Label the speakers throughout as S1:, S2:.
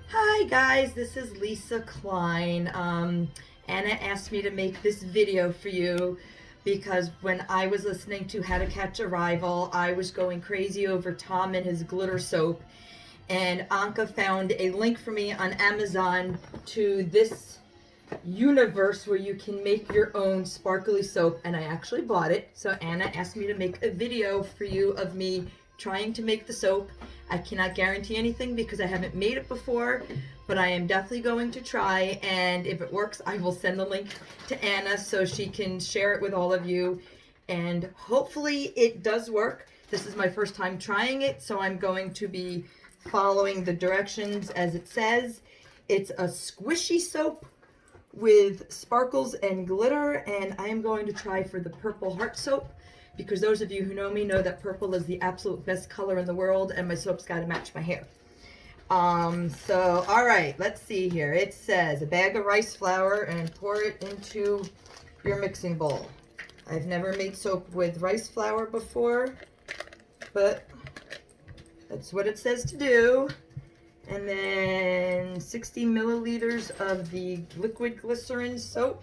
S1: Hi guys, this is Lisa Klein. Anna asked me to make this video for you because when I was listening to How to Catch a Rival, I was going crazy over Tom and his glitter soap. And Anka found a link for me on Amazon to this universe where you can make your own sparkly soap, and I actually bought it. So Anna asked me to make a video for you of me trying to make the soap. I cannot guarantee anything because I haven't made it before, but I am definitely going to try, and if it works I will send the link to Anna so she can share it with all of you, and hopefully it does work. This is my first time trying it, so I'm going to be following the directions as it says. It's a squishy soap with sparkles and glitter, and I am going to try for the purple heart soap because those of you who know me know that purple is the absolute best color in the world, and my soap's got to match my hair. So all right, let's see here. It says a bag of rice flour and pour it into your mixing bowl. I've never made soap with rice flour before, but that's what it says to do. And then 60 milliliters of the liquid glycerin soap.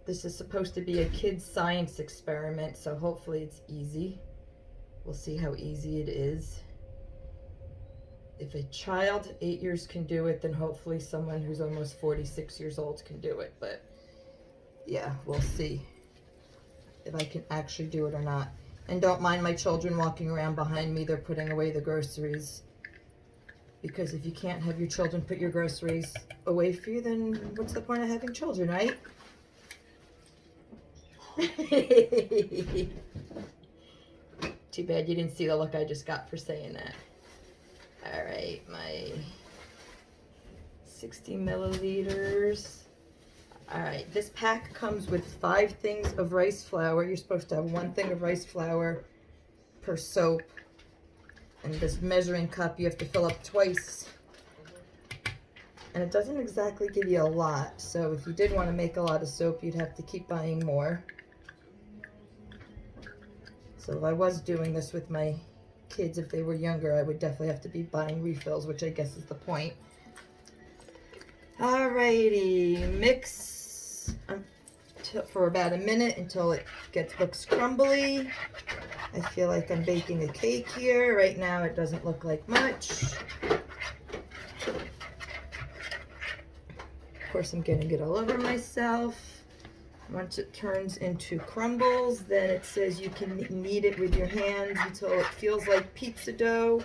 S1: This is supposed to be a kid's science experiment, so hopefully it's easy. We'll see how easy it is. If a child 8 years can do it, then hopefully someone who's almost 46 years old can do it. But yeah, we'll see if I can actually do it or not. And don't mind my children walking around behind me. They're putting away the groceries. Because if you can't have your children put your groceries away for you, then what's the point of having children, right? Too bad you didn't see the look I just got for saying that. All right, my 60 milliliters. All right, this pack comes with 5 things of rice flour. You're supposed to have 1 thing of rice flour per soap. And this measuring cup you have to fill up twice. And it doesn't exactly give you a lot. So if you did want to make a lot of soap, you'd have to keep buying more. So if I was doing this with my kids, if they were younger, I would definitely have to be buying refills, which I guess is the point. Alrighty, mix for about a minute until it looks crumbly. I feel like I'm baking a cake here. Right now it doesn't look like much. Of course I'm getting it all over myself. Once it turns into crumbles, then it says you can knead it with your hands until it feels like pizza dough.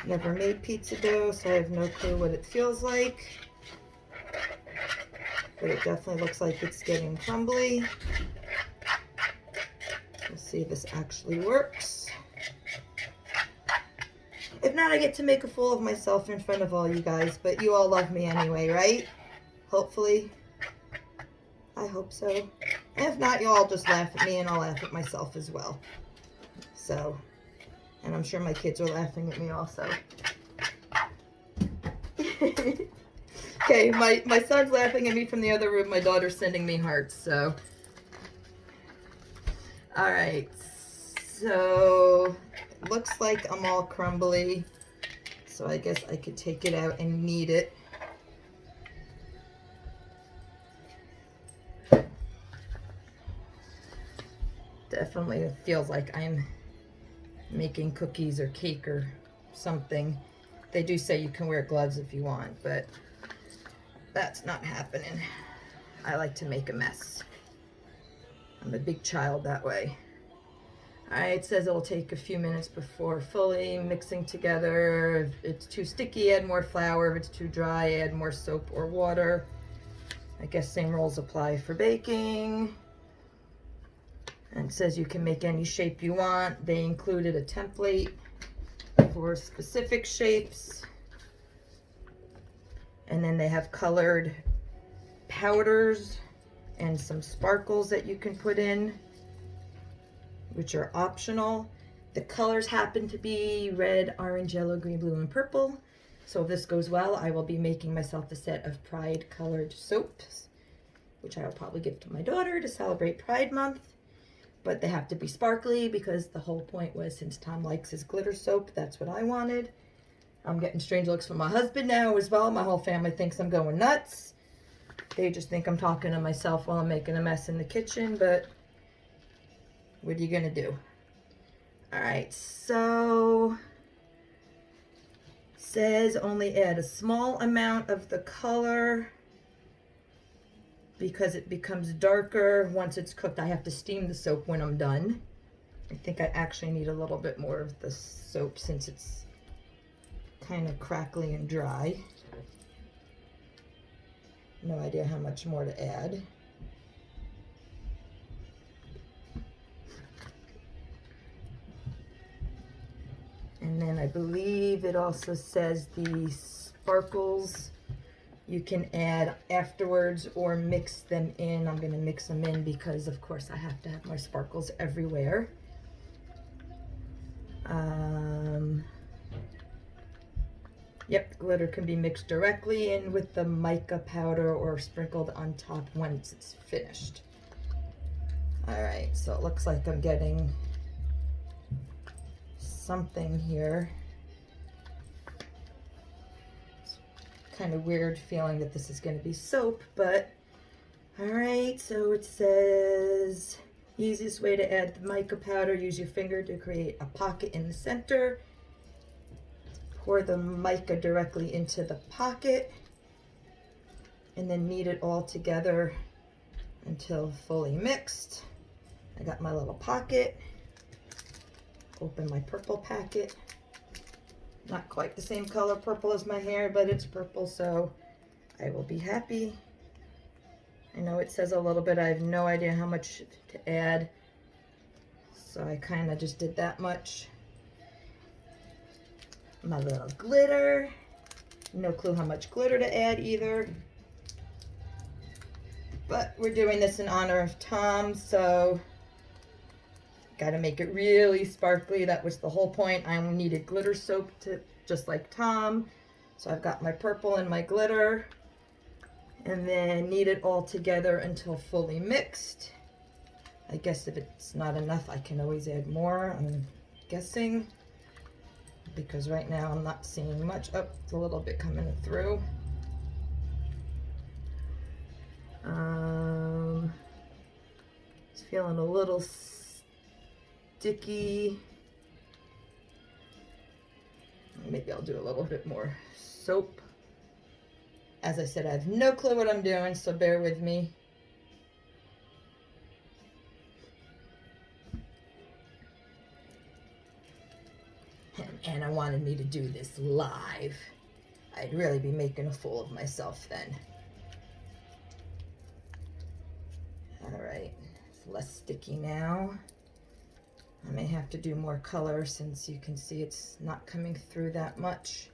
S1: Never made pizza dough, so I have no clue what it feels like. But it definitely looks like it's getting crumbly. Let's see if this actually works. If not, I get to make a fool of myself in front of all you guys, but you all love me anyway, right? Hopefully. I hope so. And if not, you'll all just laugh at me and I'll laugh at myself as well. So, and I'm sure my kids are laughing at me also. Okay, my son's laughing at me from the other room. My daughter's sending me hearts, so. All right, so it looks like I'm all crumbly. So I guess I could take it out and knead it. Definitely feels like I'm making cookies or cake or something. They do say you can wear gloves if you want, but that's not happening. I like to make a mess. I'm a big child that way. Alright, it says it'll take a few minutes before fully mixing together. If it's too sticky, add more flour. If it's too dry, add more soap or water. I guess same rules apply for baking. And it says you can make any shape you want. They included a template for specific shapes. And then they have colored powders and some sparkles that you can put in, which are optional. The colors happen to be red, orange, yellow, green, blue, and purple. So if this goes well, I will be making myself a set of Pride colored soaps, which I will probably give to my daughter to celebrate Pride Month. but they have to be sparkly because the whole point was, since Tom likes his glitter soap, that's what I wanted. I'm getting strange looks from my husband now as well. My whole family thinks I'm going nuts. They just think I'm talking to myself while I'm making a mess in the kitchen, but what are you gonna do? All right, so says only add a small amount of the color because it becomes darker once it's cooked. I have to steam the soap when I'm done. I think I actually need a little bit more of the soap since it's kind of crackly and dry. No idea how much more to add. And then I believe it also says the sparkles you can add afterwards or mix them in. I'm going to mix them in because, of course, I have to have my sparkles everywhere. Yep, glitter can be mixed directly in with the mica powder or sprinkled on top once it's finished. All right, so it looks like I'm getting something here. It's kind of weird feeling that this is going to be soap, but all right, so it says easiest way to add the mica powder, use your finger to create a pocket in the center. Pour the mica directly into the pocket and then knead it all together until fully mixed. I got my little pocket. Open my purple packet. Not quite the same color purple as my hair, but it's purple, so I will be happy. I know it says a little bit. I have no idea how much to add, so I kind of just did that much. My little glitter. No clue how much glitter to add either. But we're doing this in honor of Tom, so got to make it really sparkly. That was the whole point. I needed glitter soap to just like Tom. So I've got my purple and my glitter. And then knead it all together until fully mixed. I guess if it's not enough, I can always add more, I'm guessing. Because right now I'm not seeing much. Oh, it's a little bit coming through. It's feeling a little sticky. Maybe I'll do a little bit more soap. As I said, I have no clue what I'm doing, so bear with me. And Anna wanted me to do this live. I'd really be making a fool of myself then. All right, it's less sticky now. I may have to do more color since you can see it's not coming through that much.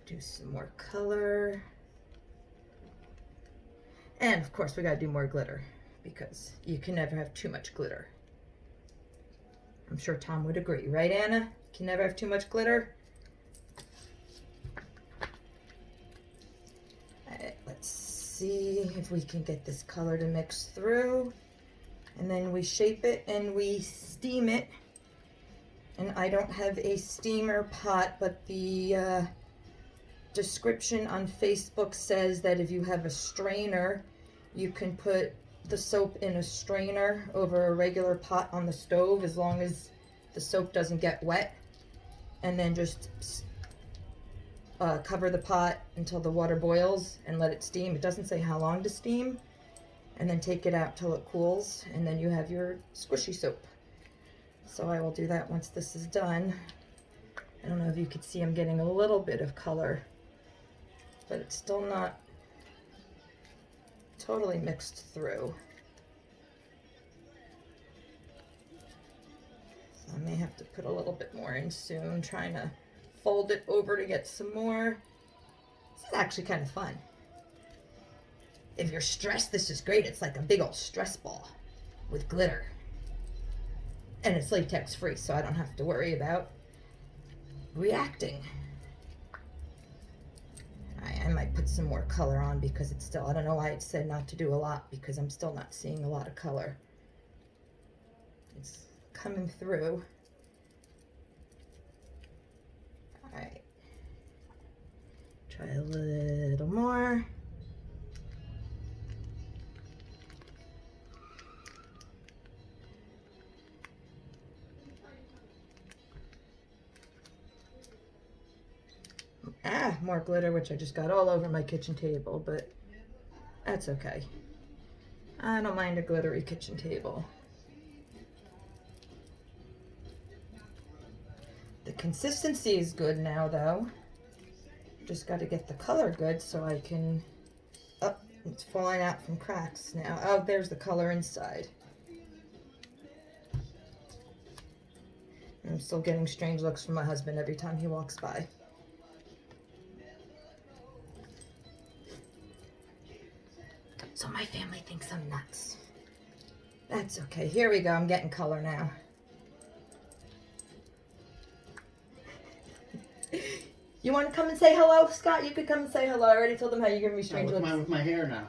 S1: Do some more color. And of course we gotta do more glitter because you can never have too much glitter. I'm sure Tom would agree, right Anna? You can never have too much glitter. All right, let's see if we can get this color to mix through. And then we shape it and we steam it. And I don't have a steamer pot, but the description on Facebook says that if you have a strainer, you can put the soap in a strainer over a regular pot on the stove as long as the soap doesn't get wet, and then just cover the pot until the water boils and let it steam. It doesn't say how long to steam, and then take it out till it cools, and then you have your squishy soap. So I will do that once this is done. I don't know if you could see I'm getting a little bit of color, but it's still not totally mixed through. So I may have to put a little bit more in soon, trying to fold it over to get some more. This is actually kind of fun. If you're stressed, this is great. It's like a big old stress ball with glitter. And it's latex free, so I don't have to worry about reacting. I I might put some more color on because it's still, I don't know why it said not to do a lot, because I'm still not seeing a lot of color. It's coming through. All right. Try a little more. More glitter, which I just got all over my kitchen table, but that's okay. I don't mind a glittery kitchen table. The consistency is good now, though. Just got to get the color good so I can... Oh, it's falling out from cracks now. Oh, there's the color inside. I'm still getting strange looks from my husband every time he walks by. So my family thinks I'm nuts. That's okay. Here we go. I'm getting color now. You want to come and say hello, Scott? You could come and say hello. I already told them how you're giving me strange looks.
S2: With my hair now.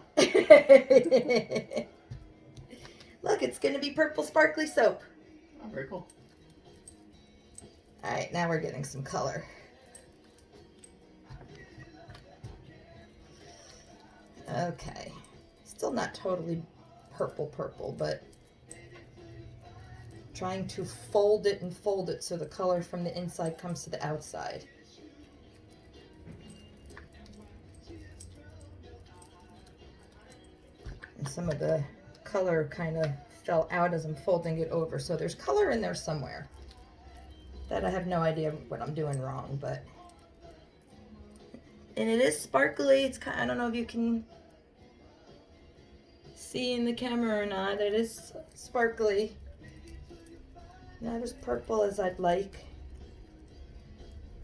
S1: Look, it's going to be purple sparkly soap.
S2: Oh, very cool.
S1: All right, now we're getting some color. Okay. Still not totally purple, but trying to fold it and fold it so the color from the inside comes to the outside. And some of the color kind of fell out as I'm folding it over, so there's color in there somewhere that I have no idea what I'm doing wrong, but... And it is sparkly. It's kind of, I don't know if you can see in the camera or not. It is sparkly. Not as purple as I'd like.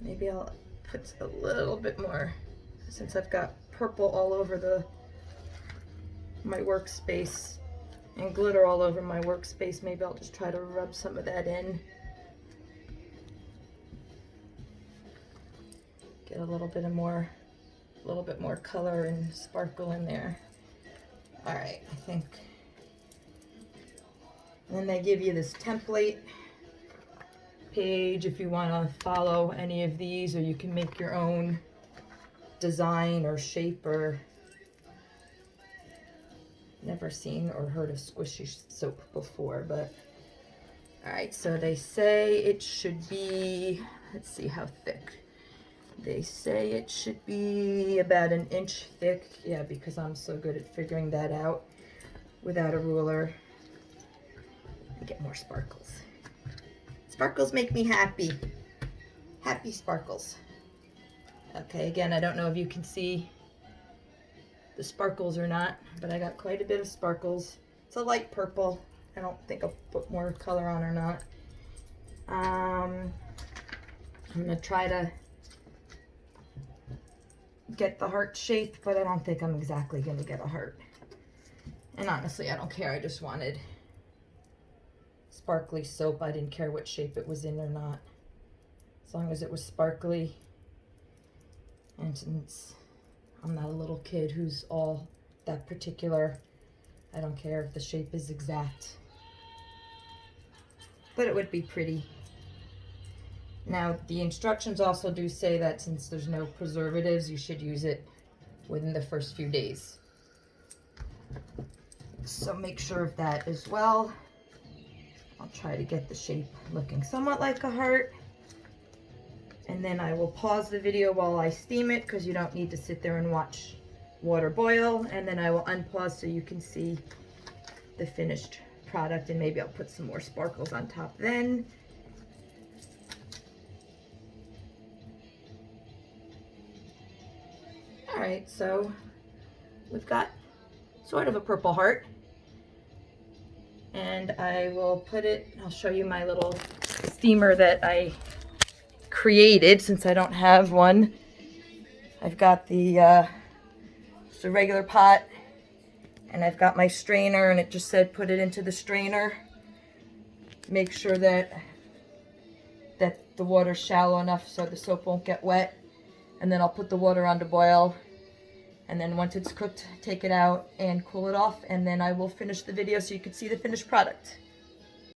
S1: Maybe I'll put a little bit more, since I've got purple all over my workspace and glitter all over my workspace. Maybe I'll just try to rub some of that in. Get a little bit more color and sparkle in there. All right, I think. And then they give you this template page if you want to follow any of these, or you can make your own design or shape. Or never seen or heard of squishy soap before, but all right. So they say it should be, let's see how thick. They say it should be about 1 inch thick. Yeah, because I'm so good at figuring that out without a ruler. Let me get more sparkles. Sparkles make me happy. Happy sparkles. Okay, again, I don't know if you can see the sparkles or not, but I got quite a bit of sparkles. It's a light purple. I don't think I'll put more color on or not. I'm gonna try to get the heart shape, but I don't think I'm exactly gonna get a heart. And honestly, I don't care. I just wanted sparkly soap. I didn't care what shape it was in or not, as long as it was sparkly. And since I'm not a little kid who's all that particular, I don't care if the shape is exact, but it would be pretty. Now, the instructions also do say that since there's no preservatives, you should use it within the first few days. So make sure of that as well. I'll try to get the shape looking somewhat like a heart. And then I will pause the video while I steam it, because you don't need to sit there and watch water boil. And then I will unpause so you can see the finished product, and maybe I'll put some more sparkles on top then. All right, so we've got sort of a purple heart, and I will put it, I'll show you my little steamer that I created since I don't have one. I've got the just a regular pot, and I've got my strainer, and it just said put it into the strainer. Make sure that the water's shallow enough so the soap won't get wet, and then I'll put the water on to boil And then once it's cooked, take it out and cool it off, and then I will finish the video so you can see the finished product.